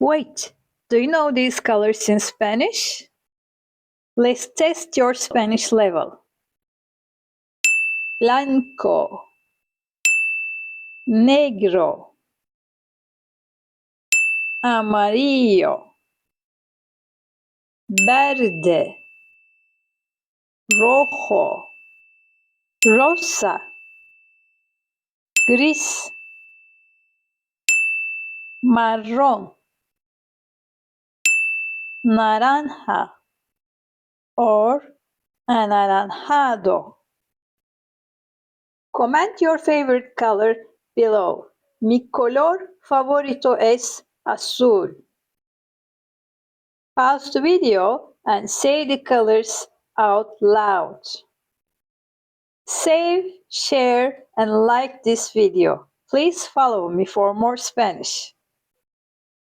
Wait, do you know these colors in Spanish? Let's test your Spanish level. Blanco, negro, amarillo, verde, rojo, rosa, gris, marrón, naranja, or anaranjado. Comment your favorite color below. Mi color favorito es azul. Pause the video and say the colors out loud. Save, share, and like this video. Please follow me for more Spanish.